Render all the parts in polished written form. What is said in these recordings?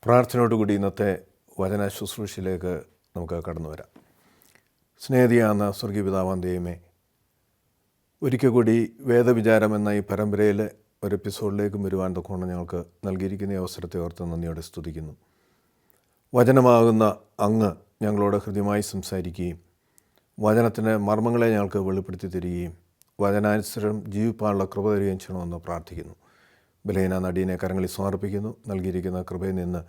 പ്രാർത്ഥനയോടുകൂടി ഇന്നത്തെ വചന ശുശ്രൂഷയിലേക്ക് നമുക്ക് കടന്നു വരാം. സ്നേഹിയാകുന്ന സ്വർഗീയ പിതാവാം ദൈവമേ, ഒരിക്കൽ കൂടി വേദവിചാരം എന്ന ഈ പരമ്പരയിലെ ഒരു എപ്പിസോഡിലേക്കും വരുവാൻ തൊക്കെ ഞങ്ങൾക്ക് നൽകിയിരിക്കുന്ന ഈ അവസരത്തെ ഓർത്ത് നന്ദിയോടെ സ്തുതിക്കുന്നു. വചനമാകുന്ന അങ്ങ് ഞങ്ങളോട് ഹൃദ്യമായി സംസാരിക്കുകയും വചനത്തിൻ്റെ മർമ്മങ്ങളെ ഞങ്ങൾക്ക് വെളിപ്പെടുത്തി തരികയും വചനാനുസരണം ജീവിപ്പാനുള്ള കൃപ തരികയും ചെയ്യണമെന്ന് പ്രാർത്ഥിക്കുന്നു. ബലഹീന നടീനെ കരങ്ങളിൽ സമർപ്പിക്കുന്നു. നൽകിയിരിക്കുന്ന കൃപയിൽ നിന്ന്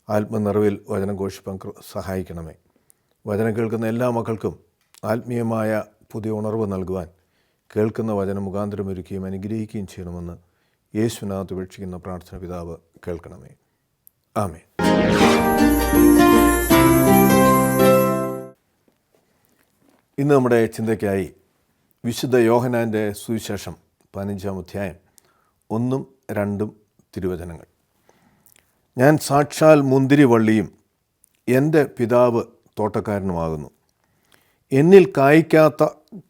ആത്മനിറവിൽ വചനം ഘോഷിപ്പാൻ സഹായിക്കണമേ. വചനം കേൾക്കുന്ന എല്ലാ മക്കൾക്കും ആത്മീയമായ പുതിയ ഉണർവ് നൽകുവാൻ കേൾക്കുന്ന വചനം മുഖാന്തരം ഒരുക്കുകയും അനുഗ്രഹിക്കുകയും ചെയ്യണമെന്ന് യേശുവിനകത്ത് വീക്ഷിക്കുന്ന പ്രാർത്ഥന പിതാവ് കേൾക്കണമേ. ആമേൻ. ഇന്ന് നമ്മുടെ ചിന്തയ്ക്കായി വിശുദ്ധ യോഹന്നാൻ്റെ സുവിശേഷം 15-ാം അധ്യായം 1-2 തിരുവചനങ്ങൾ. ഞാൻ സാക്ഷാൽ മുന്തിരിവള്ളിയും എൻ്റെ പിതാവ് തോട്ടക്കാരനുമാകുന്നു. എന്നിൽ കായ്ക്കാത്ത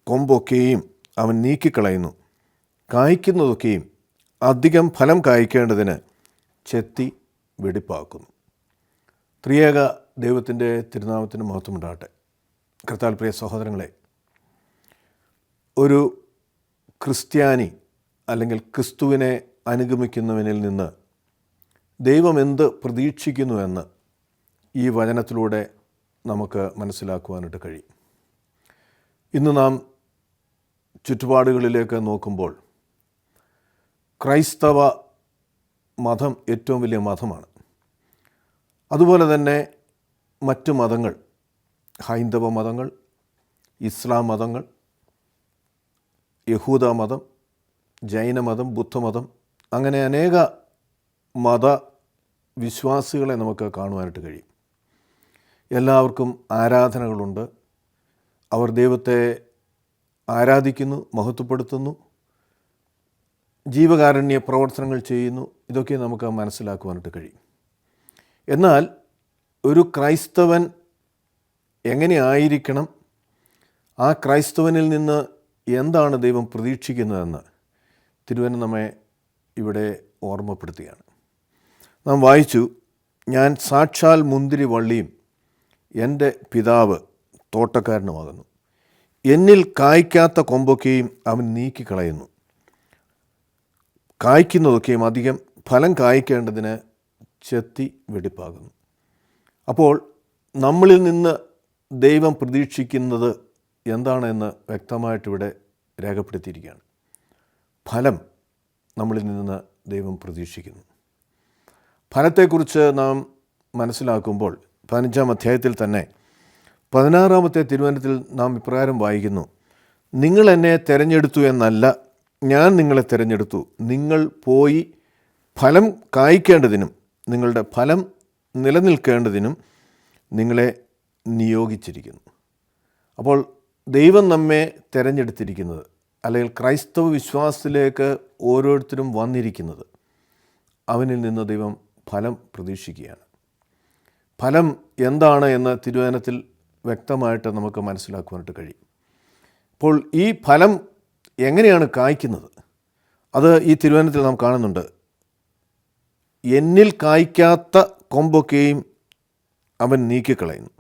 കൊമ്പൊക്കെയും അവൻ നീക്കിക്കളയുന്നു. കായ്ക്കുന്നതൊക്കെയും അധികം ഫലം കായ്ക്കേണ്ടതിന് ചെത്തി വെടിപ്പാക്കുന്നു. ത്രിയേക ദൈവത്തിൻ്റെ തിരുനാമത്തിന് മഹത്വമുണ്ടാകട്ടെ. കർത്താൽ പ്രിയ സഹോദരങ്ങളെ, ഒരു ക്രിസ്ത്യാനി അല്ലെങ്കിൽ ക്രിസ്തുവിനെ അനുഗമിക്കുന്നവനിൽ നിന്ന് ദൈവം എന്ത് പ്രതീക്ഷിക്കുന്നുവെന്ന് ഈ വചനത്തിലൂടെ നമുക്ക് മനസ്സിലാക്കുവാനായിട്ട് കഴിയും. ഇന്ന് നാം ചുറ്റുപാടുകളിലേക്ക് നോക്കുമ്പോൾ ക്രൈസ്തവ മതം ഏറ്റവും വലിയ മതമാണ്. അതുപോലെ തന്നെ മറ്റ് മതങ്ങൾ, ഹൈന്ദവ മതങ്ങൾ, ഇസ്ലാം മതങ്ങൾ, യഹൂദ മതം, ജൈനമതം, ബുദ്ധമതം, അങ്ങനെ അനേക മതവിശ്വാസികളെ നമുക്ക് കാണുവാനായിട്ട് കഴിയും. എല്ലാവർക്കും ആരാധനകളുണ്ട്. അവർ ദൈവത്തെ ആരാധിക്കുന്നു, മഹത്വപ്പെടുത്തുന്നു, ജീവകാരുണ്യ പ്രവർത്തനങ്ങൾ ചെയ്യുന്നു. ഇതൊക്കെ നമുക്ക് മനസ്സിലാക്കുവാനായിട്ട് കഴിയും. എന്നാൽ ഒരു ക്രൈസ്തവൻ എങ്ങനെയായിരിക്കണം, ആ ക്രൈസ്തവനിൽ നിന്ന് എന്താണ് ദൈവം പ്രതീക്ഷിക്കുന്നതെന്ന് തിരുവചനം നമ്മെ ഇവിടെ ഓർമ്മപ്പെടുത്തുകയാണ്. നാം വായിച്ചു, ഞാൻ സാക്ഷാൽ മുന്തിരി വള്ളിയും എൻ്റെ പിതാവ് തോട്ടക്കാരനുമാകുന്നു. എന്നിൽ കായ്ക്കാത്ത കൊമ്പൊക്കെയും അവൻ നീക്കിക്കളയുന്നു. കായ്ക്കുന്നതൊക്കെയും അധികം ഫലം കായ്ക്കേണ്ടതിന് ചെത്തി വെടിപ്പാകുന്നു. അപ്പോൾ നമ്മളിൽ നിന്ന് ദൈവം പ്രതീക്ഷിക്കുന്നത് എന്താണെന്ന് വ്യക്തമായിട്ടിവിടെ രേഖപ്പെടുത്തിയിരിക്കുകയാണ്. ഫലം നമ്മളിൽ നിന്ന് ദൈവം പ്രതീക്ഷിക്കുന്നു. ഫലത്തെക്കുറിച്ച് നാം മനസ്സിലാക്കുമ്പോൾ 15-ാം അധ്യായത്തിൽ തന്നെ 16-ാമത്തെ തിരുവചനത്തിൽ നാം ഇപ്രകാരം വായിക്കുന്നു, നിങ്ങൾ എന്നെ തിരഞ്ഞെടുത്തു എന്നല്ല, ഞാൻ നിങ്ങളെ തിരഞ്ഞെടുത്തു, നിങ്ങൾ പോയി ഫലം കായ്ക്കേണ്ടതിനും നിങ്ങളുടെ ഫലം നിലനിൽക്കേണ്ടതിനും നിങ്ങളെ നിയോഗിച്ചിരിക്കുന്നു. അപ്പോൾ ദൈവം നമ്മെ തിരഞ്ഞെടുത്തിരിക്കുന്നത്, അല്ലെങ്കിൽ ക്രൈസ്തവ വിശ്വാസത്തിലേക്ക് ഓരോരുത്തരും വന്നിരിക്കുന്നത്, അവനിൽ നിന്ന് ദൈവം ഫലം പ്രതീക്ഷിക്കുകയാണ്. ഫലം എന്താണ് എന്ന് തിരുവചനത്തിൽ വ്യക്തമായിട്ട് നമുക്ക് മനസ്സിലാക്കുവാനായിട്ട് കഴിയും. അപ്പോൾ ഈ ഫലം എങ്ങനെയാണ് കായ്ക്കുന്നത്? അത് ഈ തിരുവചനത്തിൽ നാം കാണുന്നുണ്ട്. എന്നിൽ കായ്ക്കാത്ത കൊമ്പൊക്കെയും അവൻ നീക്കിക്കളയുന്നു.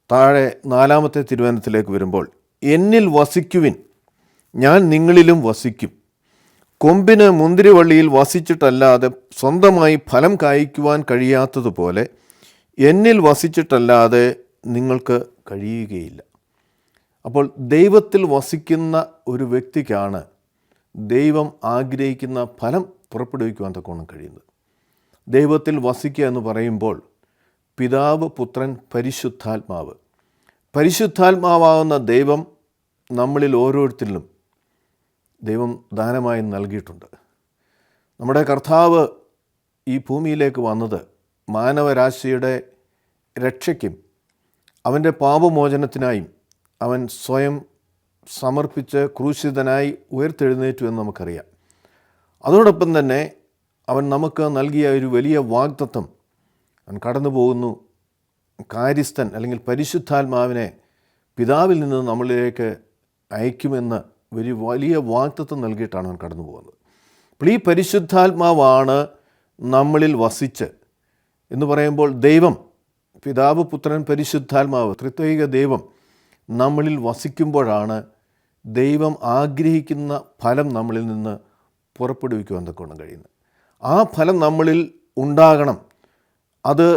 താഴെ 4-ാമത്തെ തിരുവചനത്തിലേക്ക് വരുമ്പോൾ, എന്നിൽ വസിക്കുവിൻ, ഞാൻ നിങ്ങളിലും വസിക്കും. കൊമ്പിന് മുന്തിരിവള്ളിയിൽ വസിച്ചിട്ടല്ലാതെ സ്വന്തമായി ഫലം കായ്ക്കുവാൻ കഴിയാത്തതുപോലെ എന്നിൽ വസിച്ചിട്ടല്ലാതെ നിങ്ങൾക്ക് കഴിയുകയില്ല. അപ്പോൾ ദൈവത്തിൽ വസിക്കുന്ന ഒരു വ്യക്തിക്കാണ് ദൈവം ആഗ്രഹിക്കുന്ന ഫലം പുറപ്പെടുവിക്കുവാൻ തക്കവണ്ണം കഴിയുന്നത്. ദൈവത്തിൽ വസിക്കുക എന്ന് പറയുമ്പോൾ പിതാവ്, പുത്രൻ, പരിശുദ്ധാത്മാവ്, പരിശുദ്ധാത്മാവാകുന്ന ദൈവം നമ്മളിൽ ഓരോരുത്തരിലും ദൈവം ദാനമായി നൽകിയിട്ടുണ്ട്. നമ്മുടെ കർത്താവ് ഈ ഭൂമിയിലേക്ക് വന്നത് മാനവരാശിയുടെ രക്ഷയ്ക്കും അവൻ്റെ പാപമോചനത്തിനായും അവൻ സ്വയം സമർപ്പിച്ച് ക്രൂശിതനായി ഉയർത്തെഴുന്നേറ്റു എന്ന് നമുക്കറിയാം. അതോടൊപ്പം തന്നെ അവൻ നമുക്ക് നൽകിയ ഒരു വലിയ വാഗ്ദത്തം, അവൻ കടന്നു പോകുന്നു, കാര്യസ്ഥൻ അല്ലെങ്കിൽ പരിശുദ്ധാത്മാവിനെ പിതാവിൽ നിന്ന് നമ്മളിലേക്ക് അയക്കുമെന്ന് ഒരു വലിയ വാഗ്ദത്തം നൽകിയിട്ടാണ് അവൻ കടന്നു പോകുന്നത്. അപ്പോൾ ഈ പരിശുദ്ധാത്മാവാണ് നമ്മളിൽ വസിച്ച് എന്ന് പറയുമ്പോൾ ദൈവം, പിതാവ്, പുത്രൻ, പരിശുദ്ധാത്മാവ്, ത്രിത്വൈക ദൈവം നമ്മളിൽ വസിക്കുമ്പോഴാണ് ദൈവം ആഗ്രഹിക്കുന്ന ഫലം നമ്മളിൽ നിന്ന് പുറപ്പെടുവിക്കുവാൻ തക്കവണ്ണം കഴിയുന്നത്. ആ ഫലം നമ്മളിൽ ഉണ്ടാകണം, അത്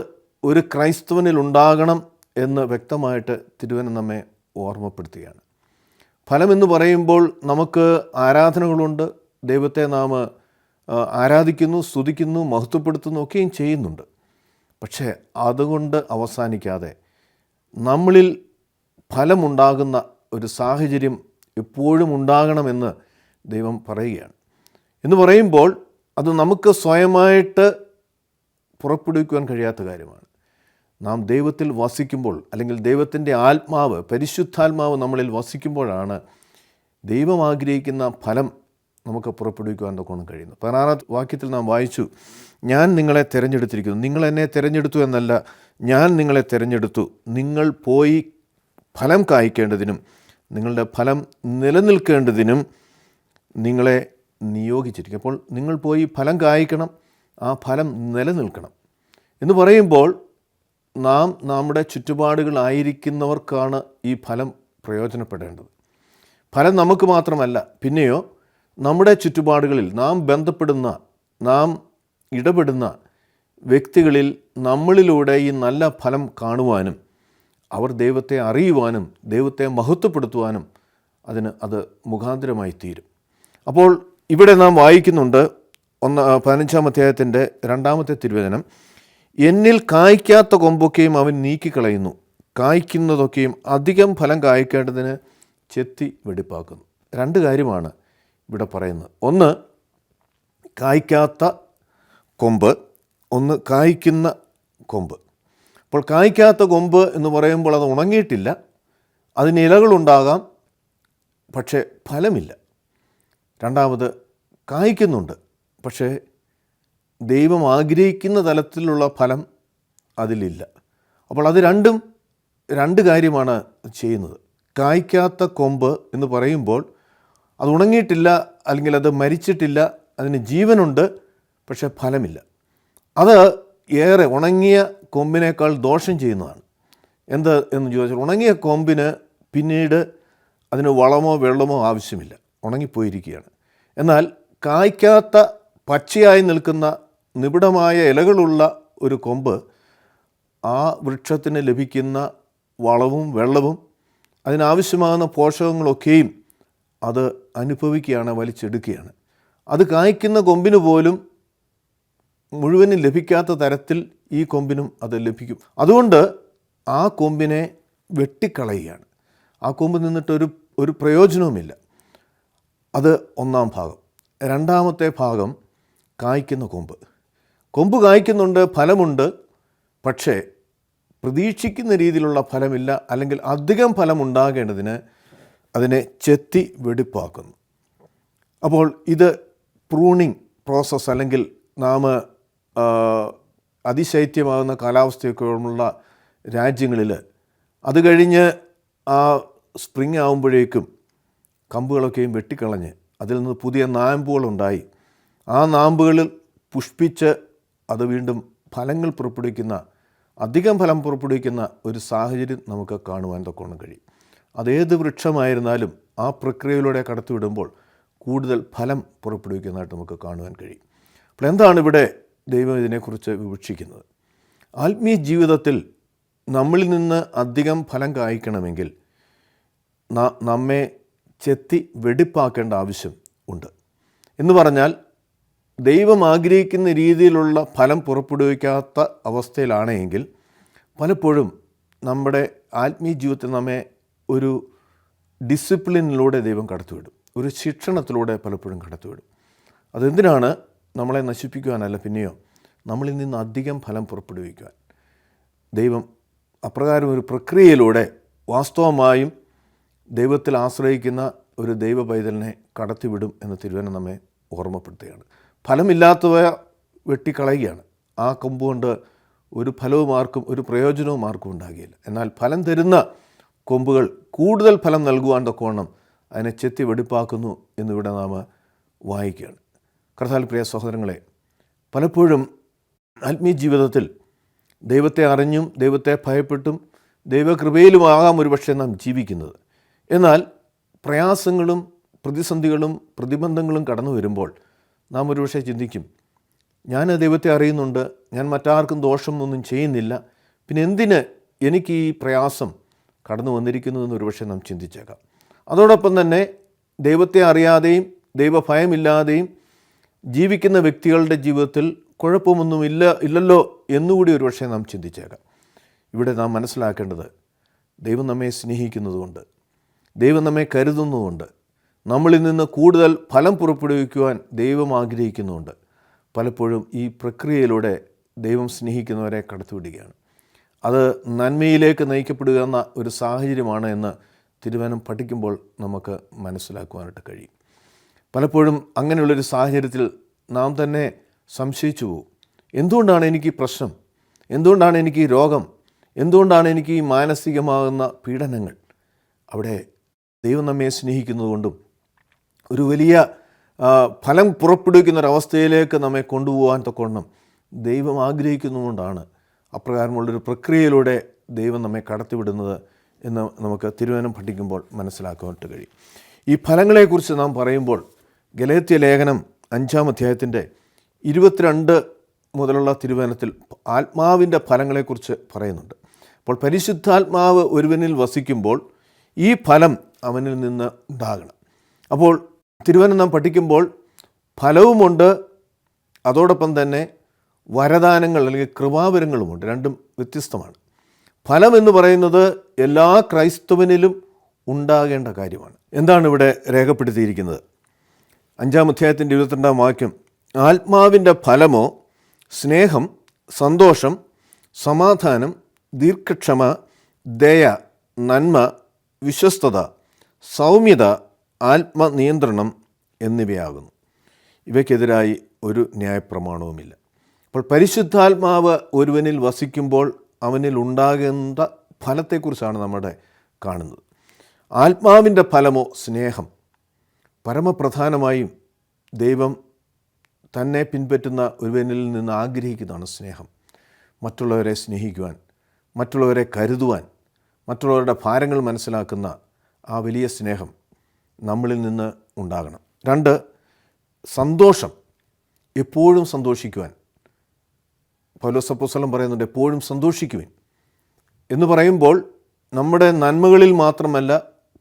ഒരു ക്രൈസ്തവനിൽ ഉണ്ടാകണം എന്ന് വ്യക്തമായിട്ട് തിരുവചനം നമ്മെ ഓർമ്മപ്പെടുത്തുകയാണ്. ഫലമെന്ന് പറയുമ്പോൾ നമുക്ക് ആരാധനകളുണ്ട്, ദൈവത്തെ നാം ആരാധിക്കുന്നു, സ്തുതിക്കുന്നു, മഹത്വപ്പെടുത്തുന്നു ഒക്കെയും ചെയ്യുന്നുണ്ട്. പക്ഷേ അതുകൊണ്ട് അവസാനിക്കാതെ നമ്മളിൽ ഫലമുണ്ടാകുന്ന ഒരു സാഹചര്യം എപ്പോഴും ഉണ്ടാകണമെന്ന് ദൈവം പറയുകയാണ്. എന്ന് പറയുമ്പോൾ അത് നമുക്ക് സ്വയമായിട്ട് പുറപ്പെടുവിക്കുവാൻ കഴിയാത്ത കാര്യമാണ്. നാം ദൈവത്തിൽ വസിക്കുമ്പോൾ, അല്ലെങ്കിൽ ദൈവത്തിൻ്റെ ആത്മാവ്, പരിശുദ്ധാത്മാവ് നമ്മളിൽ വസിക്കുമ്പോഴാണ് ദൈവം ആഗ്രഹിക്കുന്ന ഫലം നമുക്ക് പുറപ്പെടുവിക്കുവാൻ തക്കവണ്ണം കഴിയുന്നു. 16 വാക്യത്തിൽ നാം വായിച്ചു, ഞാൻ നിങ്ങളെ തിരഞ്ഞെടുത്തിരിക്കുന്നു. നിങ്ങൾ എന്നെ തിരഞ്ഞെടുത്തു എന്നല്ല, ഞാൻ നിങ്ങളെ തിരഞ്ഞെടുത്തു, നിങ്ങൾ പോയി ഫലം കായ്ക്കേണ്ടതിനും നിങ്ങളുടെ ഫലം നിലനിൽക്കേണ്ടതിനും നിങ്ങളെ നിയോഗിച്ചിരിക്കും. അപ്പോൾ നിങ്ങൾ പോയി ഫലം കായ്ക്കണം, ആ ഫലം നിലനിൽക്കണം എന്ന് പറയുമ്പോൾ നാം നമ്മുടെ ചുറ്റുപാടുകളായിരിക്കുന്നവർക്കാണ് ഈ ഫലം പ്രയോജനപ്പെടേണ്ടത്. ഫലം നമുക്ക് മാത്രമല്ല, പിന്നെയോ നമ്മുടെ ചുറ്റുപാടുകളിൽ നാം ബന്ധപ്പെടുന്ന, നാം ഇടപെടുന്ന വ്യക്തികളിൽ നമ്മളിലൂടെ ഈ നല്ല ഫലം കാണുവാനും അവർ ദൈവത്തെ അറിയുവാനും ദൈവത്തെ മഹത്വപ്പെടുത്തുവാനും അത് മുഖാന്തരമായി തീരും. അപ്പോൾ ഇവിടെ നാം വായിക്കുന്നുണ്ട് 15-ാം അധ്യായത്തിൻ്റെ 2-ാമത്തെ തിരുവചനം, എന്നിൽ കായ്ക്കാത്ത കൊമ്പൊക്കെയും അവൻ നീക്കിക്കളയുന്നു, കായ്ക്കുന്നതൊക്കെയും അധികം ഫലം കായ്ക്കേണ്ടതിന് ചെത്തി വെടിപ്പാക്കുന്നു. 2 കാര്യമാണ് ഇവിടെ പറയുന്നത്. ഒന്ന് കായ്ക്കാത്ത കൊമ്പ്, ഒന്ന് കായ്ക്കുന്ന കൊമ്പ്. അപ്പോൾ കായ്ക്കാത്ത കൊമ്പ് എന്ന് പറയുമ്പോൾ അത് ഉണങ്ങിയിട്ടില്ല, അതിന് ഇലകളുണ്ടാകാം, പക്ഷേ ഫലമില്ല. രണ്ടാമത് കായ്ക്കുന്നുണ്ട്, പക്ഷേ ദൈവം ആഗ്രഹിക്കുന്ന തലത്തിലുള്ള ഫലം അതിലില്ല. അപ്പോൾ അത് രണ്ടും 2 കാര്യമാണ് ചെയ്യുന്നത്. കായ്ക്കാത്ത കൊമ്പ് എന്ന് പറയുമ്പോൾ അത് ഉണങ്ങിയിട്ടില്ല, അല്ലെങ്കിൽ അത് മരിച്ചിട്ടില്ല, അതിന് ജീവനുണ്ട്, പക്ഷേ ഫലമില്ല. അത് ഏറെ ഉണങ്ങിയ കൊമ്പിനേക്കാൾ ദോഷം ചെയ്യുന്നതാണ്. എന്ത് എന്ന് ചോദിച്ചാൽ, ഉണങ്ങിയ കൊമ്പിന് പിന്നീട് അതിന് വളമോ വെള്ളമോ ആവശ്യമില്ല, ഉണങ്ങിപ്പോയിരിക്കുകയാണ്. എന്നാൽ കായ്ക്കാത്ത പച്ചയായി നിൽക്കുന്ന നിബിഡമായ ഇലകളുള്ള ഒരു കൊമ്പ് ആ വൃക്ഷത്തിന് ലഭിക്കുന്ന വളവും വെള്ളവും അതിനാവശ്യമാകുന്ന പോഷകങ്ങളൊക്കെയും അത് അനുഭവിക്കുകയാണ്, വലിച്ചെടുക്കുകയാണ്. അത് കായ്ക്കുന്ന കൊമ്പിന് പോലും മുഴുവനും ലഭിക്കാത്ത തരത്തിൽ ഈ കൊമ്പിനും അത് ലഭിക്കും. അതുകൊണ്ട് ആ കൊമ്പിനെ വെട്ടിക്കളയുകയാണ്. ആ കൊമ്പ് നിന്നിട്ട് ഒരു പ്രയോജനവുമില്ല. അത് 1-ാം ഭാഗം. 2-ാമത്തെ ഭാഗം കായ്ക്കുന്ന കൊമ്പ്. കൊമ്പ് കായ്ക്കുന്നുണ്ട്, ഫലമുണ്ട്, പക്ഷേ പ്രതീക്ഷിക്കുന്ന രീതിയിലുള്ള ഫലമില്ല, അല്ലെങ്കിൽ അധികം ഫലം ഉണ്ടാകേണ്ടതിന് അതിനെ ചെത്തി വെടിപ്പാക്കുന്നു. അപ്പോൾ ഇത് പ്രൂണിങ് പ്രോസസ്സ്, അല്ലെങ്കിൽ നാം അതിശൈത്യമാകുന്ന കാലാവസ്ഥയൊക്കെയുള്ള രാജ്യങ്ങളിൽ അത് കഴിഞ്ഞ് ആ സ്പ്രിങ് ആകുമ്പോഴേക്കും കമ്പുകളൊക്കെയും വെട്ടിക്കളഞ്ഞ് അതിൽ നിന്ന് പുതിയ നാമ്പുകളുണ്ടായി, ആ നാമ്പുകളിൽ പുഷ്പിച്ച് അത് വീണ്ടും ഫലങ്ങൾ പുറപ്പെടുവിക്കുന്ന, അധികം ഫലം പുറപ്പെടുവിക്കുന്ന ഒരു സാഹചര്യം നമുക്ക് കാണുവാൻ തക്കവണ്ണം കഴിയും. അതേത് വൃക്ഷമായിരുന്നാലും ആ പ്രക്രിയയിലൂടെ കടത്തിവിടുമ്പോൾ കൂടുതൽ ഫലം പുറപ്പെടുവിക്കുന്നതായിട്ട് നമുക്ക് കാണുവാൻ കഴിയും. അപ്പോൾ എന്താണ് ഇവിടെ ദൈവം ഇതിനെക്കുറിച്ച് വിവക്ഷിക്കുന്നത്? ആത്മീയ ജീവിതത്തിൽ നമ്മളിൽ നിന്ന് അധികം ഫലം കായ്ക്കണമെങ്കിൽ നമ്മെ ചെത്തി വെടിപ്പാക്കേണ്ട ആവശ്യം ഉണ്ട്. എന്ന് പറഞ്ഞാൽ ദൈവം ആഗ്രഹിക്കുന്ന രീതിയിലുള്ള ഫലം പുറപ്പെടുവിക്കാത്ത അവസ്ഥയിലാണെങ്കിൽ പലപ്പോഴും നമ്മുടെ ആത്മീയ ജീവിതത്തിൽ നമ്മെ ഒരു ഡിസിപ്ലിനിലൂടെ ദൈവം കടത്തിവിടും, ഒരു ശിക്ഷണത്തിലൂടെ പലപ്പോഴും കടത്തിവിടും. അതെന്തിനാണ്? നമ്മളെ നശിപ്പിക്കുവാനല്ല, പിന്നെയോ നമ്മളിൽ നിന്ന് അധികം ഫലം പുറപ്പെടുവിക്കുവാൻ. ദൈവം അപ്രകാരം ഒരു പ്രക്രിയയിലൂടെ വാസ്തവമായും ദൈവത്തിൽ ആശ്രയിക്കുന്ന ഒരു ദൈവ പൈതലിനെ കടത്തിവിടും എന്ന് തിരുവചനം നമ്മെ ഓർമ്മപ്പെടുത്തുകയാണ്. ഫലമില്ലാത്തവ വെട്ടിക്കളയുകയാണ്. ആ കൊമ്പ് കൊണ്ട് ഒരു ഫലവും ആർക്കും, ഒരു പ്രയോജനവും ആർക്കും ഉണ്ടാകുകയില്ല. എന്നാൽ ഫലം തരുന്ന കൊമ്പുകൾ കൂടുതൽ ഫലം നൽകുവാൻ തക്കവണ്ണം അതിനെ ചെത്തി വെടിപ്പാക്കുന്നു എന്നിവിടെ നാം വായിക്കുകയാണ്. കർത്താവിൽ പ്രിയ സഹോദരങ്ങളെ, പലപ്പോഴും ആത്മീയ ജീവിതത്തിൽ ദൈവത്തെ അറിഞ്ഞും ദൈവത്തെ ഭയപ്പെട്ടും ദൈവകൃപയിലുമാകാം ഒരുപക്ഷെ നാം ജീവിക്കുന്നത്. എന്നാൽ പ്രയാസങ്ങളും പ്രതിസന്ധികളും പ്രതിബന്ധങ്ങളും കടന്നു വരുമ്പോൾ നാം ഒരുപക്ഷെ ചിന്തിക്കും, ഞാൻ ദൈവത്തെ അറിയുന്നുണ്ട്, ഞാൻ മറ്റാർക്കും ദോഷമൊന്നും ചെയ്യുന്നില്ല, പിന്നെ എന്തിന് എനിക്ക് ഈ പ്രയാസം കടന്നു വന്നിരിക്കുന്നതെന്ന് ഒരുപക്ഷെ നാം ചിന്തിച്ചേക്കാം. അതോടൊപ്പം തന്നെ ദൈവത്തെ അറിയാതെയും ദൈവഭയമില്ലാതെയും ജീവിക്കുന്ന വ്യക്തികളുടെ ജീവിതത്തിൽ ഇല്ലല്ലോ എന്നുകൂടി ഒരുപക്ഷെ നാം ചിന്തിച്ചേക്കാം. ഇവിടെ നാം മനസ്സിലാക്കേണ്ടത്, ദൈവം നമ്മെ സ്നേഹിക്കുന്നതുകൊണ്ട്, ദൈവം നമ്മെ കരുതുന്നതുകൊണ്ട്, നമ്മളിൽ നിന്ന് കൂടുതൽ ഫലം പുറപ്പെടുവിക്കുവാൻ ദൈവം ആഗ്രഹിക്കുന്നുണ്ട്. പലപ്പോഴും ഈ പ്രക്രിയയിലൂടെ ദൈവം സ്നേഹിക്കുന്നവരെ കടത്തിവിടുകയാണ്. അത് നന്മയിലേക്ക് നയിക്കപ്പെടുക എന്ന ഒരു സാഹചര്യമാണ് എന്ന് തിരുവചനം പഠിക്കുമ്പോൾ നമുക്ക് മനസ്സിലാക്കുവാനായിട്ട് കഴിയും. പലപ്പോഴും അങ്ങനെയുള്ളൊരു സാഹചര്യത്തിൽ നാം തന്നെ സംശയിച്ചു പോകും. എന്തുകൊണ്ടാണ് എനിക്ക് ഈ പ്രശ്നം? എന്തുകൊണ്ടാണ് എനിക്ക് ഈ രോഗം? എന്തുകൊണ്ടാണ് എനിക്ക് ഈ മാനസികമാകുന്ന പീഡനങ്ങൾ? അവിടെ ദൈവം നമ്മെ സ്നേഹിക്കുന്നതുകൊണ്ടും ഒരു വലിയ ഫലം പുറപ്പെടുവിക്കുന്നൊരവസ്ഥയിലേക്ക് നമ്മെ കൊണ്ടുപോകാൻ തക്കവണ്ണം ദൈവം ആഗ്രഹിക്കുന്നതുകൊണ്ടാണ് അപ്രകാരമുള്ളൊരു പ്രക്രിയയിലൂടെ ദൈവം നമ്മെ കടത്തിവിടുന്നത് എന്ന് നമുക്ക് തിരുവചനം പഠിക്കുമ്പോൾ മനസ്സിലാക്കാനായിട്ട് കഴിയും. ഈ ഫലങ്ങളെക്കുറിച്ച് നാം പറയുമ്പോൾ ഗലാത്യ ലേഖനം 5-ാം അധ്യായത്തിൻ്റെ 22 മുതലുള്ള തിരുവചനത്തിൽ ആത്മാവിൻ്റെ ഫലങ്ങളെക്കുറിച്ച് പറയുന്നുണ്ട്. അപ്പോൾ പരിശുദ്ധാത്മാവ് ഒരുവനിൽ വസിക്കുമ്പോൾ ഈ ഫലം അവനിൽ നിന്ന് ഉണ്ടാകണം. അപ്പോൾ തിരുവചനം നാം പഠിക്കുമ്പോൾ ഫലവുമുണ്ട്, അതോടൊപ്പം തന്നെ വരദാനങ്ങൾ അല്ലെങ്കിൽ കൃപാവരങ്ങളുമുണ്ട്. രണ്ടും വ്യത്യസ്തമാണ്. ഫലം എന്ന് പറയുന്നത് എല്ലാ ക്രൈസ്തവനിലും ഉണ്ടാകേണ്ട കാര്യമാണ്. എന്താണ് ഇവിടെ രേഖപ്പെടുത്തിയിരിക്കുന്നത്? 5-ാം അധ്യായത്തിൻ്റെ 22-ാം വാക്യം, ആത്മാവിൻ്റെ ഫലമോ സ്നേഹം, സന്തോഷം, സമാധാനം, ദീർഘക്ഷമ, ദയ, നന്മ, വിശ്വസ്തത, സൗമ്യത, ആത്മനിയന്ത്രണം എന്നിവയാകുന്നു. ഇവയ്ക്കെതിരായി ഒരു ന്യായപ്രമാണവുമില്ല. അപ്പോൾ പരിശുദ്ധാത്മാവ് ഒരുവനിൽ വസിക്കുമ്പോൾ അവനിൽ ഉണ്ടാകുന്ന ഫലത്തെക്കുറിച്ചാണ് നമ്മുടെ കാണുന്നത്. ആത്മാവിൻ്റെ ഫലമോ സ്നേഹം. പരമപ്രധാനമായും ദൈവം തന്നെ പിൻപറ്റുന്ന ഒരുവനിൽ നിന്ന് ആഗ്രഹിക്കുന്നതാണ് സ്നേഹം. മറ്റുള്ളവരെ സ്നേഹിക്കുവാൻ, മറ്റുള്ളവരെ കരുതുവാൻ, മറ്റുള്ളവരുടെ ഭാരങ്ങൾ മനസ്സിലാക്കുന്ന ആ വലിയ സ്നേഹം നമ്മളിൽ നിന്ന് ഉണ്ടാകണം. 2, സന്തോഷം. എപ്പോഴും സന്തോഷിക്കുവാൻ. പൗലോസ് അപ്പോസ്തലൻ പറയുന്നുണ്ട്, എപ്പോഴും സന്തോഷിക്കുവിൻ എന്ന് പറയുമ്പോൾ നമ്മുടെ നന്മകളിൽ മാത്രമല്ല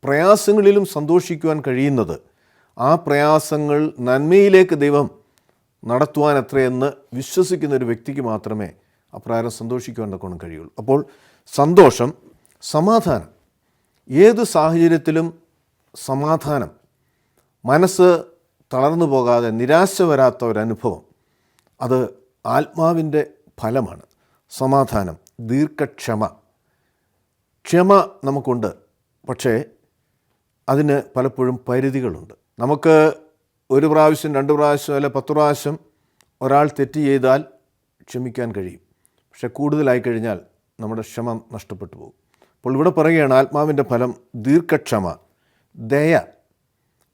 പ്രയാസങ്ങളിലും സന്തോഷിക്കുവാൻ കഴിയുന്നത് ആ പ്രയാസങ്ങൾ നന്മയിലേക്ക് ദൈവം നടത്തുവാൻ എത്രയെന്ന് വിശ്വസിക്കുന്ന ഒരു വ്യക്തിക്ക് മാത്രമേ അപ്രകാരം സന്തോഷിക്കുവാൻ തക്കോണം കഴിയുള്ളൂ. അപ്പോൾ സന്തോഷം, സമാധാനം. ഏത് സാഹചര്യത്തിലും സമാധാനം, മനസ്സ് തളർന്നു പോകാതെ നിരാശ വരാത്ത ഒരനുഭവം, അത് ആത്മാവിൻ്റെ ഫലമാണ്. സമാധാനം, ദീർഘക്ഷമ. ക്ഷമ നമുക്കുണ്ട്, പക്ഷേ അതിന് പലപ്പോഴും പരിധികളുണ്ട്. നമുക്ക് 1 പ്രാവശ്യം 2 പ്രാവശ്യം അല്ല 10 പ്രാവശ്യം ഒരാൾ തെറ്റ് ചെയ്താൽ ക്ഷമിക്കാൻ കഴിയും. പക്ഷെ കൂടുതലായി കഴിഞ്ഞാൽ നമ്മുടെ ക്ഷമ നഷ്ടപ്പെട്ടു പോകും. അപ്പോൾ ഇവിടെ പറയുകയാണ് ആത്മാവിൻ്റെ ഫലം ദീർഘക്ഷമ, ദയ.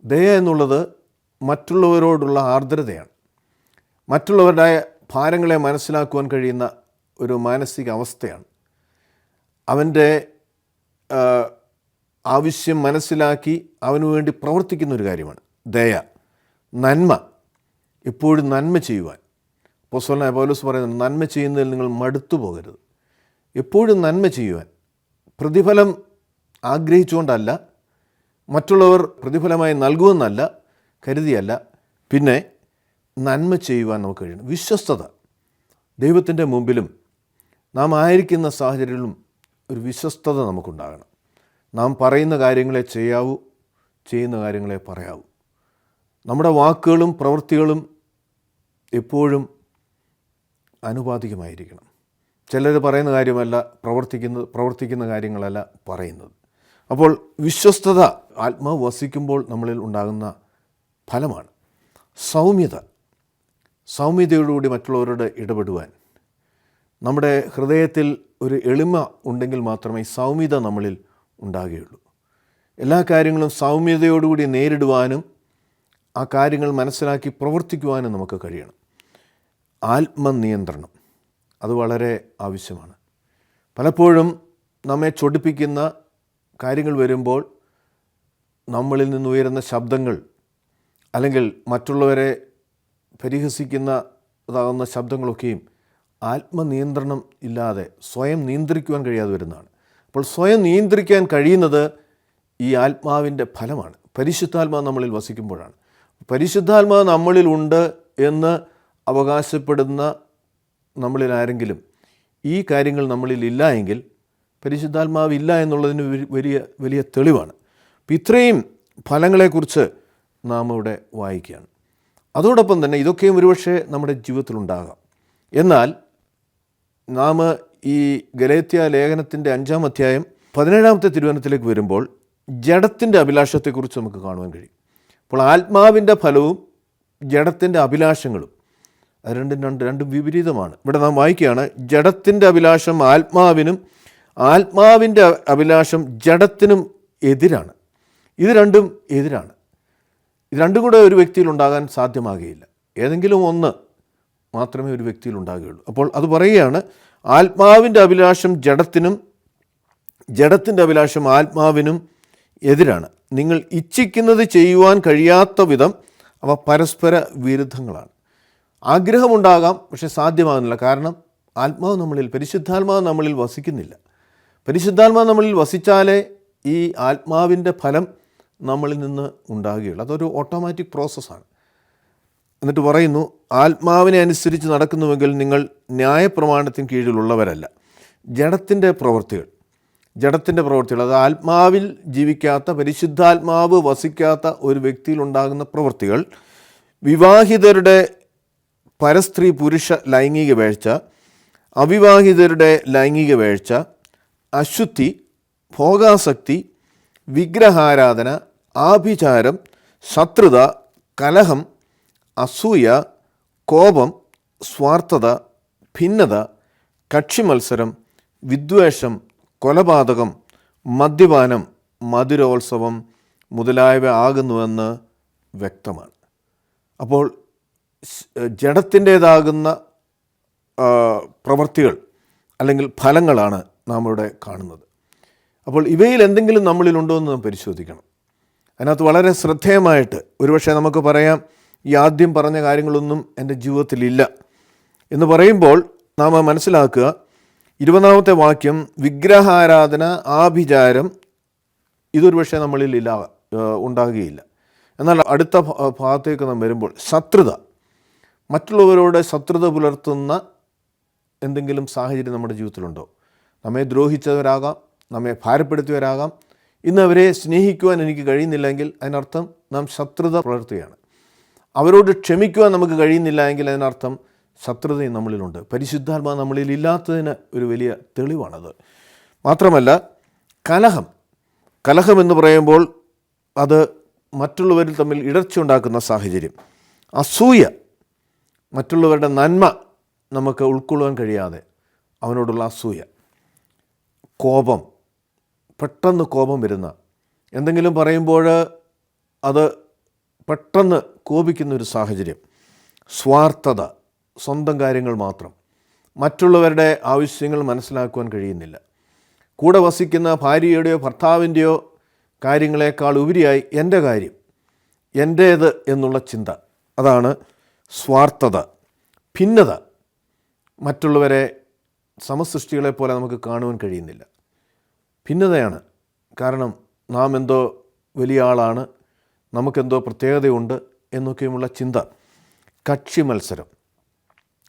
ദയ എന്നുള്ളത് മറ്റുള്ളവരോടുള്ള ആർദ്രതയാണ്. മറ്റുള്ളവരുടെ ഭാരങ്ങളെ മനസ്സിലാക്കുവാൻ കഴിയുന്ന ഒരു മാനസിക അവസ്ഥയാണ്. അവൻ്റെ ആവശ്യം മനസ്സിലാക്കി അവന് വേണ്ടി പ്രവർത്തിക്കുന്ന ഒരു കാര്യമാണ് ദയ. നന്മ, എപ്പോഴും നന്മ ചെയ്യുവാൻ. അപ്പോസ്തലനായ പൗലോസ് പറയുന്നുണ്ട്, നന്മ ചെയ്യുന്നതിൽ നിങ്ങൾ മടുത്തു പോകരുത്. എപ്പോഴും നന്മ ചെയ്യുവാൻ, പ്രതിഫലം ആഗ്രഹിച്ചുകൊണ്ടല്ല, മറ്റുള്ളവർ പ്രതിഫലമായി നൽകുമെന്നല്ല കരുതിയല്ല, പിന്നെ നന്മ ചെയ്യുവാൻ നമുക്ക് കഴിയണം. വിശ്വസ്തത. ദൈവത്തിൻ്റെ മുമ്പിലും നാം ആയിരിക്കുന്ന സാഹചര്യങ്ങളിലും ഒരു വിശ്വസ്തത നമുക്കുണ്ടാകണം. നാം പറയുന്ന കാര്യങ്ങളെ ചെയ്യാവൂ, ചെയ്യുന്ന കാര്യങ്ങളെ പറയാവൂ. നമ്മുടെ വാക്കുകളും പ്രവൃത്തികളും എപ്പോഴും ആനുപാതികമായിരിക്കണം. ചിലർ പറയുന്ന കാര്യമല്ല പ്രവർത്തിക്കുന്ന കാര്യങ്ങളല്ല പറയുന്നത്. അപ്പോൾ വിശ്വസ്തത ആത്മാവ് വസിക്കുമ്പോൾ നമ്മളിൽ ഉണ്ടാകുന്ന ഫലമാണ്. സൗമ്യത. സൗമ്യതയോടുകൂടി മറ്റുള്ളവരോട് ഇടപെടുവാൻ. നമ്മുടെ ഹൃദയത്തിൽ ഒരു എളിമ ഉണ്ടെങ്കിൽ മാത്രമേ സൗമ്യത നമ്മളിൽ ഉണ്ടാകുകയുള്ളൂ. എല്ലാ കാര്യങ്ങളും സൗമ്യതയോടുകൂടി നേരിടുവാനും ആ കാര്യങ്ങൾ മനസ്സിലാക്കി പ്രവർത്തിക്കുവാനും നമുക്ക് കഴിയണം. ആത്മനിയന്ത്രണം. അത് വളരെ ആവശ്യമാണ്. പലപ്പോഴും നമ്മെ ചൊടിപ്പിക്കുന്ന കാര്യങ്ങൾ വരുമ്പോൾ നമ്മളിൽ നിന്നുയരുന്ന ശബ്ദങ്ങൾ, അല്ലെങ്കിൽ മറ്റുള്ളവരെ പരിഹസിക്കുന്നതാകുന്ന ശബ്ദങ്ങളൊക്കെയും ആത്മനിയന്ത്രണം ഇല്ലാതെ സ്വയം നിയന്ത്രിക്കുവാൻ കഴിയാതെ വരുന്നതാണ്. അപ്പോൾ സ്വയം നിയന്ത്രിക്കാൻ കഴിയുന്നത് ഈ ആത്മാവിൻ്റെ ഫലമാണ്. പരിശുദ്ധാത്മാവ് നമ്മളിൽ വസിക്കുമ്പോഴാണ്. പരിശുദ്ധാത്മാവ് നമ്മളിൽ ഉണ്ട് എന്ന് അവകാശപ്പെടുന്ന നമ്മളിൽ ആരെങ്കിലും ഈ കാര്യങ്ങൾ നമ്മളിൽ ഇല്ല എങ്കിൽ പരിശുദ്ധാത്മാവ് ഇല്ല എന്നുള്ളതിന് വലിയ തെളിവാണ്. ഇത്രയും ഫലങ്ങളെക്കുറിച്ച് നാം ഇവിടെ വായിക്കുകയാണ്. അതോടൊപ്പം തന്നെ ഇതൊക്കെയും ഒരുപക്ഷെ നമ്മുടെ ജീവിതത്തിലുണ്ടാകാം. എന്നാൽ നാം ഈ ഗലാത്യ ലേഖനത്തിൻ്റെ 5-ാം അധ്യായം 17-ാമത്തെ തിരുവചനത്തിലേക്ക് വരുമ്പോൾ ജഡത്തിൻ്റെ അഭിലാഷത്തെക്കുറിച്ച് നമുക്ക് കാണുവാൻ കഴിയും. അപ്പോൾ ആത്മാവിൻ്റെ ഫലവും ജഡത്തിൻ്റെ അഭിലാഷങ്ങളും അത് രണ്ടും വിപരീതമാണ്. ഇവിടെ നാം വായിക്കുകയാണ്, ജഡത്തിൻ്റെ അഭിലാഷം ആത്മാവിനും ആത്മാവിൻ്റെ അഭിലാഷം ജഡത്തിനും എതിരാണ്. ഇത് രണ്ടും എതിരാണ്. ഇത് രണ്ടും കൂടെ ഒരു വ്യക്തിയിൽ ഉണ്ടാകാൻ സാധ്യമാകുകയില്ല. ഏതെങ്കിലും ഒന്ന് മാത്രമേ ഒരു വ്യക്തിയിൽ ഉണ്ടാകുകയുള്ളൂ. അപ്പോൾ അത് പറയുകയാണ്, ആത്മാവിൻ്റെ അഭിലാഷം ജഡത്തിനും ജഡത്തിൻ്റെ അഭിലാഷം ആത്മാവിനും എതിരാണ്. നിങ്ങൾ ഇച്ഛിക്കുന്നത് ചെയ്യുവാൻ കഴിയാത്ത വിധം അവ പരസ്പര വിരുദ്ധങ്ങളാണ്. ആഗ്രഹമുണ്ടാകാം, പക്ഷെ സാധ്യമാകുന്നില്ല. കാരണം പരിശുദ്ധാത്മാവ് നമ്മളിൽ വസിക്കുന്നില്ല. പരിശുദ്ധാത്മാവ് നമ്മളിൽ വസിച്ചാലേ ഈ ആത്മാവിൻ്റെ ഫലം നമ്മളിൽ നിന്ന് ഉണ്ടാകുകയുള്ളൂ. അതൊരു ഓട്ടോമാറ്റിക് പ്രോസസ്സാണ്. എന്നിട്ട് പറയുന്നു, ആത്മാവിനെ അനുസരിച്ച് നടക്കുന്നുവെങ്കിൽ നിങ്ങൾ ന്യായപ്രമാണത്തിന് കീഴിലുള്ളവരല്ല. ജഡത്തിൻ്റെ പ്രവൃത്തികൾ അത് ആത്മാവിൽ ജീവിക്കാത്ത, പരിശുദ്ധാത്മാവ് വസിക്കാത്ത ഒരു വ്യക്തിയിൽ ഉണ്ടാകുന്ന പ്രവൃത്തികൾ വിവാഹിതരുടെ പരസ്ത്രീ പുരുഷ ലൈംഗിക വീഴ്ച, അവിവാഹിതരുടെ ലൈംഗിക വീഴ്ച, അശുദ്ധി, ഭോഗാസക്തി, വിഗ്രഹാരാധന, ആഭിചാരം, ശത്രുത, കലഹം, അസൂയ, കോപം, സ്വാർത്ഥത, ഭിന്നത, കക്ഷിമത്സരം, വിദ്വേഷം, കൊലപാതകം, മദ്യപാനം, മധുരോത്സവം മുതലായവ ആകുന്നുവെന്ന് വ്യക്തമാണ്. അപ്പോൾ ജഡത്തിൻ്റേതാകുന്ന പ്രവൃത്തികൾ അല്ലെങ്കിൽ ഫലങ്ങളാണ് നാം ഇവിടെ കാണുന്നത്. അപ്പോൾ ഇവയിൽ എന്തെങ്കിലും നമ്മളിലുണ്ടോ എന്ന് നാം പരിശോധിക്കണം. അതിനകത്ത് വളരെ ശ്രദ്ധേയമായിട്ട് ഒരുപക്ഷെ നമുക്ക് പറയാം, ഈ ആദ്യം പറഞ്ഞ കാര്യങ്ങളൊന്നും എൻ്റെ ജീവിതത്തിലില്ല എന്ന് പറയുമ്പോൾ നാം മനസ്സിലാക്കുക, 20-ാമത്തെ വാക്യം, വിഗ്രഹാരാധന, ആഭിചാരം, ഇതൊരു പക്ഷേ നമ്മളിൽ ഉണ്ടാകുകയില്ല. എന്നാൽ അടുത്ത ഭാഗത്തേക്ക് നാം വരുമ്പോൾ ശത്രുത, മറ്റുള്ളവരോട് ശത്രുത പുലർത്തുന്ന എന്തെങ്കിലും സാഹചര്യം നമ്മുടെ ജീവിതത്തിലുണ്ടോ? നമ്മെ ദ്രോഹിച്ചവരാകാം, നമ്മെ ഭാരപ്പെടുത്തിയവരാകാം. ഇന്ന് അവരെ സ്നേഹിക്കുവാൻ എനിക്ക് കഴിയുന്നില്ലെങ്കിൽ അതിനർത്ഥം നാം ശത്രുത പുലർത്തുകയാണ്. അവരോട് ക്ഷമിക്കുവാൻ നമുക്ക് കഴിയുന്നില്ല എങ്കിൽ അതിനർത്ഥം ശത്രുതയും നമ്മളിലുണ്ട്. പരിശുദ്ധാത്മാവ് നമ്മളിൽ ഇല്ലാത്തതിന് ഒരു വലിയ തെളിവാണത്. മാത്രമല്ല കലഹം എന്ന് പറയുമ്പോൾ അത് മറ്റുള്ളവരിൽ തമ്മിൽ ഇടർച്ച ഉണ്ടാക്കുന്ന സാഹചര്യം. അസൂയ, മറ്റുള്ളവരുടെ നന്മ നമുക്ക് ഉൾക്കൊള്ളുവാൻ കഴിയാതെ അവനോടുള്ള അസൂയ. കോപം, പെട്ടെന്ന് കോപം വരുന്ന, എന്തെങ്കിലും പറയുമ്പോൾ അത് പെട്ടെന്ന് കോപിക്കുന്ന ഒരു സാഹചര്യം. സ്വാർത്ഥത, സ്വന്തം കാര്യങ്ങൾ മാത്രം, മറ്റുള്ളവരുടെ ആവശ്യങ്ങൾ മനസ്സിലാക്കുവാൻ കഴിയുന്നില്ല. കൂടെ വസിക്കുന്ന ഭാര്യയുടെയോ ഭർത്താവിൻ്റെയോ കാര്യങ്ങളെക്കാൾ ഉപരിയായി എൻ്റെ കാര്യം, എൻ്റേത് എന്നുള്ള ചിന്ത, അതാണ് സ്വാർത്ഥത. ഭിന്നത, മറ്റുള്ളവരെ സമസൃഷ്ടികളെ പോലെ നമുക്ക് കാണുവാൻ കഴിയുന്നില്ല. ഭിന്നതയാണ്. കാരണം നാം എന്തോ വലിയ ആളാണ്, നമുക്കെന്തോ പ്രത്യേകതയുണ്ട് എന്നൊക്കെയുമുള്ള ചിന്ത. കക്ഷി മത്സരം,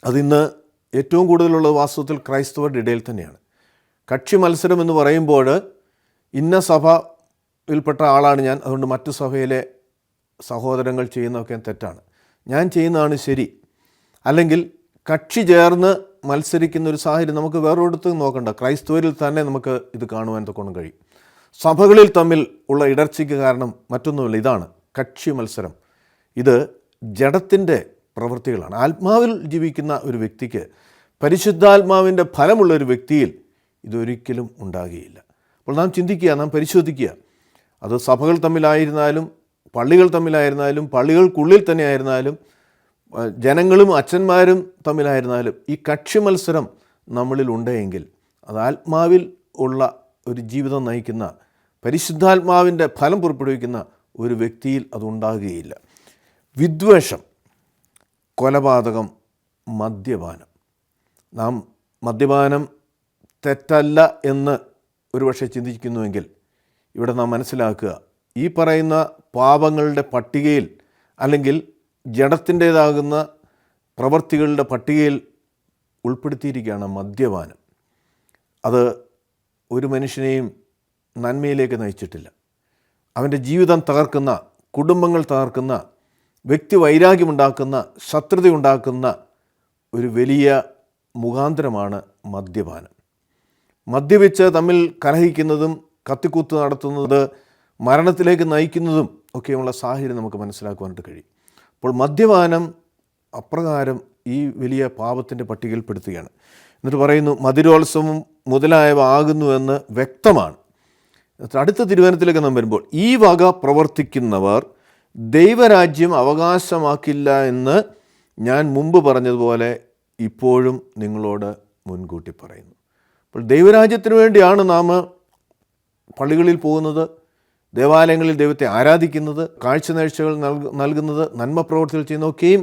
അതിന്ന് ഏറ്റവും കൂടുതലുള്ളത് വാസ്തവത്തിൽ ക്രൈസ്തവരുടെ ഇടയിൽ തന്നെയാണ്. കക്ഷി മത്സരം എന്ന് പറയുമ്പോൾ ഇന്ന സഭയിൽപ്പെട്ട ആളാണ് ഞാൻ, അതുകൊണ്ട് മറ്റു സഭയിലെ സഹോദരങ്ങൾ ചെയ്യുന്നതൊക്കെ തെറ്റാണ്, ഞാൻ ചെയ്യുന്നതാണ് ശരി. അല്ലെങ്കിൽ കക്ഷി ചേർന്ന് മത്സരിക്കുന്ന ഒരു സാഹചര്യം നമുക്ക് വേറൊരിടത്ത് നോക്കണ്ട, ക്രൈസ്തവരിൽ തന്നെ നമുക്ക് ഇത് കാണുവാൻ തൊക്കെ കഴിയും. സഭകളിൽ തമ്മിൽ ഉള്ള ഇടർച്ചയ്ക്ക് കാരണം മറ്റൊന്നുമില്ല, ഇതാണ് കക്ഷി മത്സരം. ഇത് ജഡത്തിൻ്റെ പ്രവൃത്തികളാണ്. ആത്മാവിൽ ജീവിക്കുന്ന ഒരു വ്യക്തിക്ക്, പരിശുദ്ധാത്മാവിൻ്റെ ഫലമുള്ള ഒരു വ്യക്തിയിൽ ഇതൊരിക്കലും ഉണ്ടാകുകയില്ല. അപ്പോൾ നാം ചിന്തിക്കുക, നാം പരിശോധിക്കുക, അത് സഭകൾ തമ്മിലായിരുന്നാലും പള്ളികൾ തമ്മിലായിരുന്നാലും പള്ളികൾക്കുള്ളിൽ തന്നെ ആയിരുന്നാലും ജനങ്ങളും അച്ഛന്മാരും തമ്മിലായിരുന്നാലും ഈ കക്ഷി മത്സരം നമ്മളിൽ ഉണ്ടെങ്കിൽ അത് ആത്മാവിൽ ഉള്ള ഒരു ജീവിതം നയിക്കുന്ന, പരിശുദ്ധാത്മാവിൻ്റെ ഫലം പുറപ്പെടുവിക്കുന്ന ഒരു വ്യക്തിയിൽ അതുണ്ടാകുകയില്ല. വിദ്വേഷം, കൊലപാതകം, മദ്യപാനം. നാം മദ്യപാനം തെറ്റല്ല എന്ന് ഒരുപക്ഷെ ചിന്തിക്കുന്നുവെങ്കിൽ ഇവിടെ നാം മനസ്സിലാക്കുക, ഈ പറയുന്ന പാപങ്ങളുടെ പട്ടികയിൽ അല്ലെങ്കിൽ ജഡത്തിൻ്റേതാകുന്ന പ്രവൃത്തികളുടെ പട്ടികയിൽ ഉൾപ്പെടുത്തിയിരിക്കുകയാണ് മദ്യപാനം. അത് ഒരു മനുഷ്യനെയും നന്മയിലേക്ക് നയിച്ചിട്ടില്ല. അവൻ്റെ ജീവിതം തകർക്കുന്ന, കുടുംബങ്ങൾ തകർക്കുന്ന, വ്യക്തി വൈരാഗ്യമുണ്ടാക്കുന്ന, ശത്രുതയുണ്ടാക്കുന്ന ഒരു വലിയ മുഖാന്തരമാണ് മദ്യപാനം. മദ്യപിച്ച് തമ്മിൽ കലഹിക്കുന്നതും കത്തിക്കുത്ത് നടത്തുന്നത് മരണത്തിലേക്ക് നയിക്കുന്നതും ഒക്കെയുള്ള സാഹചര്യം നമുക്ക് മനസ്സിലാക്കുവാനായിട്ട് കഴിയും. അപ്പോൾ മദ്യപാനം അപ്രകാരം ഈ വലിയ പാപത്തിൻ്റെ പട്ടികയിൽപ്പെടുത്തുകയാണ്. എന്നിട്ട് പറയുന്നു, മധുരോത്സവം മുതലായവ ആകുന്നുവെന്ന് വ്യക്തമാണ്. അടുത്ത തിരുവചനത്തിലേക്ക് നാം വരുമ്പോൾ, ഈ വക പ്രവർത്തിക്കുന്നവർ ദൈവരാജ്യം അവകാശമാക്കില്ല എന്ന് ഞാൻ മുമ്പ് പറഞ്ഞതുപോലെ ഇപ്പോഴും നിങ്ങളോട് മുൻകൂട്ടി പറയുന്നു. അപ്പോൾ ദൈവരാജ്യത്തിന് വേണ്ടിയാണ് നാം പള്ളികളിൽ പോകുന്നത്, ദേവാലയങ്ങളിൽ ദൈവത്തെ ആരാധിക്കുന്നത്, കാഴ്ചനേഴ്ചകൾ നൽകുന്നത്, നന്മ പ്രവർത്തികൾ ചെയ്യുന്നതൊക്കെയും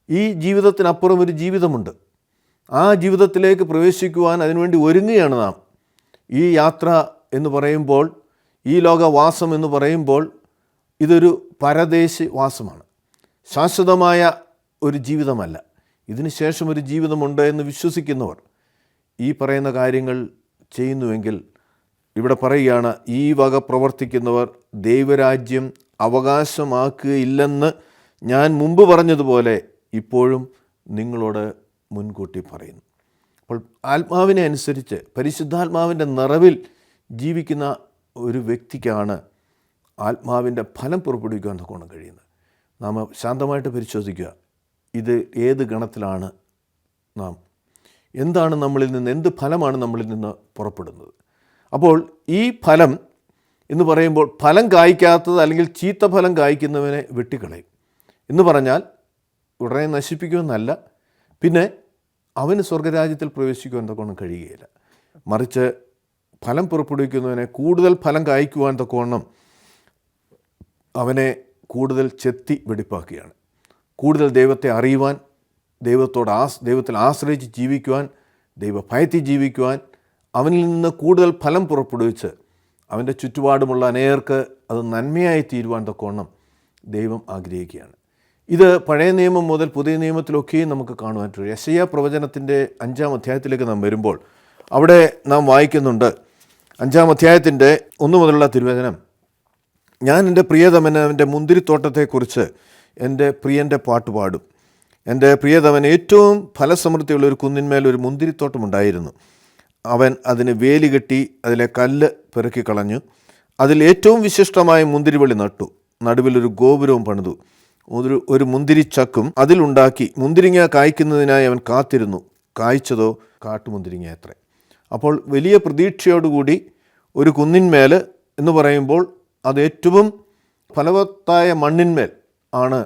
ഈ ജീവിതത്തിനപ്പുറം ഒരു ജീവിതമുണ്ട്. ആ ജീവിതത്തിലേക്ക് പ്രവേശിക്കുവാൻ അതിനുവേണ്ടി ഒരുങ്ങുകയാണ് നാം. ഈ യാത്ര എന്ന് പറയുമ്പോൾ, ഈ ലോകവാസം എന്ന് പറയുമ്പോൾ ഇതൊരു പരദേശി വാസമാണ്, ശാശ്വതമായ ഒരു ജീവിതമല്ല. ഇതിന് ശേഷം ഒരു ജീവിതമുണ്ട് എന്ന് വിശ്വസിക്കുന്നവർ ഈ പറയുന്ന കാര്യങ്ങൾ ചെയ്യുന്നുവെങ്കിൽ ഇവിടെ പറയുകയാണ്, ഈ വക പ്രവർത്തിക്കുന്നവർ ദൈവരാജ്യം അവകാശമാക്കുകയില്ലെന്ന് ഞാൻ മുമ്പ് പറഞ്ഞതുപോലെ ഇപ്പോഴും നിങ്ങളോട് മുൻകൂട്ടി പറയുന്നു. അപ്പോൾ ആത്മാവിനെ അനുസരിച്ച് പരിശുദ്ധാത്മാവിൻ്റെ നിറവിൽ ജീവിക്കുന്ന ഒരു വ്യക്തിക്കാണ് ആത്മാവിൻ്റെ ഫലം പുറപ്പെടുവിക്കുവാൻ കൊണ്ട് കഴിയുന്നത്. നാം ശാന്തമായിട്ട് പരിശോധിക്കുക, ഇത് ഏത് ഗണത്തിലാണ് നാം, എന്താണ് നമ്മളിൽ നിന്ന്, എന്ത് ഫലമാണ് നമ്മളിൽ നിന്ന് പുറപ്പെടുന്നത്. അപ്പോൾ ഈ ഫലം എന്ന് പറയുമ്പോൾ ഫലം കായ്ക്കാത്തത് അല്ലെങ്കിൽ ചീത്ത ഫലം കായ്ക്കുന്നവനെ വെട്ടിക്കളയും എന്ന് പറഞ്ഞാൽ ഉടനെ നശിപ്പിക്കുമെന്നല്ല, പിന്നെ അവന് സ്വർഗരാജ്യത്തിൽ പ്രവേശിക്കുവാൻ തക്കവണ്ണം കഴിയുകയില്ല. മറിച്ച് ഫലം പുറപ്പെടുവിക്കുന്നവനെ കൂടുതൽ ഫലം കായ്ക്കുവാൻ തക്കവണ്ണം അവനെ കൂടുതൽ ചെത്തി വെടിപ്പാക്കുകയാണ്. കൂടുതൽ ദൈവത്തെ അറിയുവാൻ, ദൈവത്തിൽ ആശ്രയിച്ച് ജീവിക്കുവാൻ, ദൈവഭയത്തിൽ ജീവിക്കുവാൻ, അവനിൽ നിന്ന് കൂടുതൽ ഫലം പുറപ്പെടുവിച്ച് അവൻ്റെ ചുറ്റുപാടുമുള്ള അനേകർക്ക് അത് നന്മയായി തീരുവാൻ തക്കവണ്ണം ദൈവം ആഗ്രഹിക്കുകയാണ്. ഇത് പഴയ നിയമം മുതൽ പുതിയ നിയമത്തിലൊക്കെയും നമുക്ക് കാണുവാനായിട്ട്. യെശയ്യാ പ്രവചനത്തിൻ്റെ 5-ാം അധ്യായത്തിലേക്ക് നാം വരുമ്പോൾ അവിടെ നാം വായിക്കുന്നുണ്ട്, 5-ാം അധ്യായത്തിൻ്റെ 1 മുതലുള്ള തിരുവചനം, ഞാൻ എൻ്റെ പ്രിയതമൻ്റെ മുന്തിരിത്തോട്ടത്തെക്കുറിച്ച് എൻ്റെ പ്രിയൻ്റെ പാട്ടുപാടും. എൻ്റെ പ്രിയതമൻ ഏറ്റവും ഫലസമൃദ്ധിയുള്ള ഒരു കുന്നിന്മേൽ ഒരു മുന്തിരിത്തോട്ടമുണ്ടായിരുന്നു. അവൻ അതിന് വേലി കെട്ടി അതിലെ കല്ല് പെറുക്കിക്കളഞ്ഞു. അതിൽ ഏറ്റവും വിശിഷ്ടമായ മുന്തിരിവള്ളി നട്ടു. നടുവിലൊരു ഗോപുരവും പണിതു. ഒരു മുന്തിരിച്ചക്കും അതിലുണ്ടാക്കി. മുന്തിരിങ്ങ കായ്ക്കുന്നതിനായി അവൻ കാത്തിരുന്നു. കായ്ച്ചതോ കാട്ടുമുന്തിരിങ്ങ അത്രേ. അപ്പോൾ വലിയ പ്രതീക്ഷയോടുകൂടി ഒരു കുന്നിന്മേൽ എന്ന് പറയുമ്പോൾ അത് ഏറ്റവും ഫലവത്തായ മണ്ണിന്മേൽ ആണ്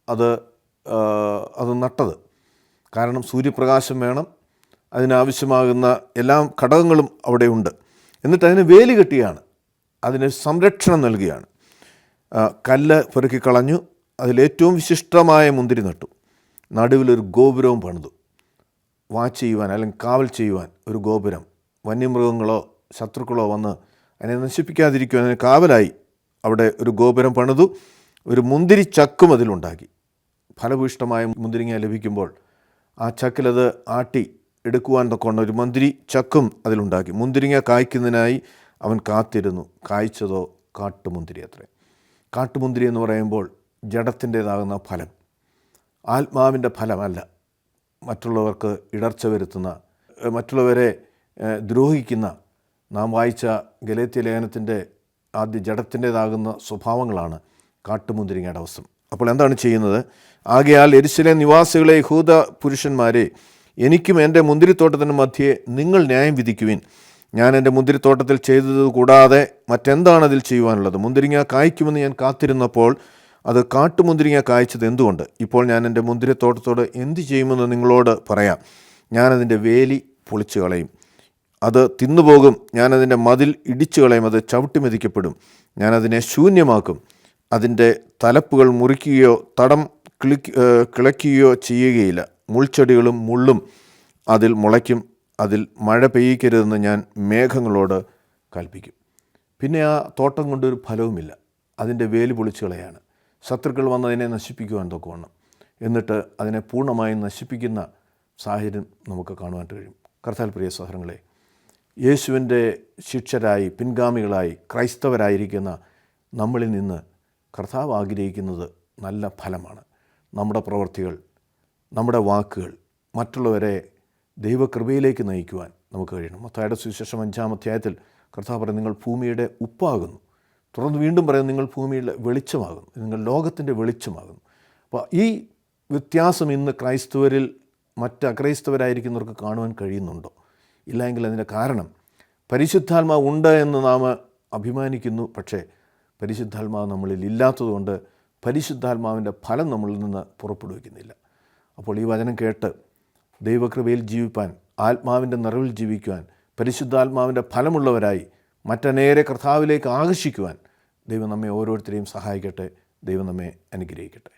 അത് നട്ടത്. കാരണം സൂര്യപ്രകാശം വേണം, അതിനാവശ്യമാകുന്ന എല്ലാ ഘടകങ്ങളും അവിടെ ഉണ്ട്. എന്നിട്ട് അതിന് വേലി കെട്ടിയാണ്, അതിന് സംരക്ഷണം നൽകുകയാണ്. കല്ല് പെറുക്കിക്കളഞ്ഞു, അതിലേറ്റവും വിശിഷ്ടമായ മുന്തിരി നട്ടു. നടുവിലൊരു ഗോപുരവും പണിതു. വാച്ച് ചെയ്യുവാൻ അല്ലെങ്കിൽ കാവൽ ചെയ്യുവാൻ ഒരു ഗോപുരം, വന്യമൃഗങ്ങളോ ശത്രുക്കളോ വന്ന് അതിനെ നശിപ്പിക്കാതിരിക്കുവാൻ അതിന് കാവലായി അവിടെ ഒരു ഗോപുരം പണിതു. ഒരു മുന്തിരി ചക്കും അതിലുണ്ടാക്കി. ഫലഭൂയിഷ്ടമായ മുന്തിരിങ്ങ ലഭിക്കുമ്പോൾ ആ ചക്കിലത് ആട്ടി എടുക്കുവാൻ തൊക്കെ ഒരു മുന്തിരി ചക്കും അതിലുണ്ടാക്കി. മുന്തിരിങ്ങ കായ്ക്കുന്നതിനായി അവൻ കാത്തിരുന്നു. കായ്ച്ചതോ കാട്ടുമുന്തിരി അത്രേ. കാട്ടുമുന്തിരി എന്ന് പറയുമ്പോൾ ജഡത്തിൻ്റേതാകുന്ന ഫലം, ആത്മാവിൻ്റെ ഫലമല്ല. മറ്റുള്ളവർക്ക് ഇടർച്ച വരുത്തുന്ന, മറ്റുള്ളവരെ ദ്രോഹിക്കുന്ന, നാം വായിച്ച ഗലാത്യ ലേഖനത്തിൻ്റെ ആദ്യ ജഡത്തിൻ്റേതാകുന്ന സ്വഭാവങ്ങളാണ് കാട്ടുമുന്തിരിങ്ങയുടെ അവസ്ഥ. അപ്പോൾ എന്താണ് ചെയ്യുന്നത്? ആകയാൽ യെരൂശലേം നിവാസികളെ, യഹൂദ പുരുഷന്മാരെ, എനിക്കും എൻ്റെ മുന്തിരിത്തോട്ടത്തിൻ്റെ മധ്യേ നിങ്ങൾ ന്യായം വിധിക്കുവിൻ. ഞാൻ എൻ്റെ മുന്തിരിത്തോട്ടത്തിൽ ചെയ്തത് കൂടാതെ മറ്റെന്താണ് അതിൽ ചെയ്യുവാനുള്ളത്? മുന്തിരിങ്ങ കായ്ക്കുമെന്ന് ഞാൻ കാത്തിരുന്നപ്പോൾ അത് കാട്ടുമുന്തിരിങ്ങ കായ്ച്ചത് എന്തുകൊണ്ട്? ഇപ്പോൾ ഞാൻ എൻ്റെ മുന്തിരിത്തോട്ടത്തോട് എന്ത് ചെയ്യുമെന്ന് നിങ്ങളോട് പറയാം. ഞാനതിൻ്റെ വേലി പൊളിച്ചു കളയും, അത് തിന്നുപോകും. ഞാനതിൻ്റെ മതിൽ ഇടിച്ചു കളയും, അത് ചവിട്ടി മെതിക്കപ്പെടും. ഞാനതിനെ ശൂന്യമാക്കും, അതിൻ്റെ തലപ്പുകൾ മുറിക്കുകയോ തടം കിളയ്ക്കുകയോ ചെയ്യുകയില്ല. മുൾച്ചെടികളും മുള്ളും അതിൽ മുളയ്ക്കും, അതിൽ മഴ പെയ്യിക്കരുതെന്ന് ഞാൻ മേഘങ്ങളോട് കൽപ്പിക്കും. പിന്നെ ആ തോട്ടം കൊണ്ടൊരു ഫലവുമില്ല, അതിൻ്റെ വേലി പൊളിച്ചു കളയാണ്. ശത്രുക്കൾ വന്നതിനെ നശിപ്പിക്കുവാൻ തൊക്കവണ്ണം, എന്നിട്ട് അതിനെ പൂർണ്ണമായും നശിപ്പിക്കുന്ന സാഹചര്യം നമുക്ക് കാണുവാൻ കഴിയും. കർത്താവിൽ പ്രിയ സഹോദരങ്ങളെ, യേശുവിൻ്റെ ശിഷ്യരായി പിൻഗാമികളായി ക്രൈസ്തവരായിരിക്കുന്ന നമ്മളിൽ നിന്ന് കർത്താവ് ആഗ്രഹിക്കുന്നത് നല്ല ഫലമാണ്. നമ്മുടെ പ്രവൃത്തികൾ, നമ്മുടെ വാക്കുകൾ മറ്റുള്ളവരെ ദൈവകൃപയിലേക്ക് നയിക്കുവാൻ നമുക്ക് കഴിയണം. മത്തായിയുടെ സുവിശേഷം 5-ാം അധ്യായത്തിൽ കർത്താവ് പറയും, നിങ്ങൾ ഭൂമിയുടെ ഉപ്പാകുന്നു. തുടർന്ന് വീണ്ടും പറയും, നിങ്ങൾ ഭൂമിയുടെ വെളിച്ചമാകുന്നു, നിങ്ങൾ ലോകത്തിൻ്റെ വെളിച്ചമാകുന്നു. അപ്പോൾ ഈ വ്യത്യാസം ഇന്ന് ക്രൈസ്തവരിൽ മറ്റ് അക്രൈസ്തവരായിരിക്കുന്നവർക്ക് കാണുവാൻ കഴിയുന്നുണ്ടോ? ഇല്ലെങ്കിൽ അതിൻ്റെ കാരണം പരിശുദ്ധാത്മാവ് ഉണ്ട് എന്ന് നാം അഭിമാനിക്കുന്നു, പക്ഷേ പരിശുദ്ധാത്മാവ് നമ്മളിൽ ഇല്ലാത്തതുകൊണ്ട് പരിശുദ്ധാത്മാവിൻ്റെ ഫലം നമ്മളിൽ നിന്ന് പുറപ്പെടുവിക്കുന്നില്ല. അപ്പോൾ ഈ വചനം കേട്ട് ദൈവകൃപയിൽ ജീവിപ്പാൻ, ആത്മാവിൻ്റെ നിറവിൽ ജീവിക്കുവാൻ, പരിശുദ്ധാത്മാവിൻ്റെ ഫലമുള്ളവരായി മറ്റനേരെ കർത്താവിലേക്ക് ആകർഷിക്കുവാൻ ദൈവം നമ്മെ ഓരോരുത്തരെയും സഹായിക്കട്ടെ. ദൈവം നമ്മെ അനുഗ്രഹിക്കട്ടെ.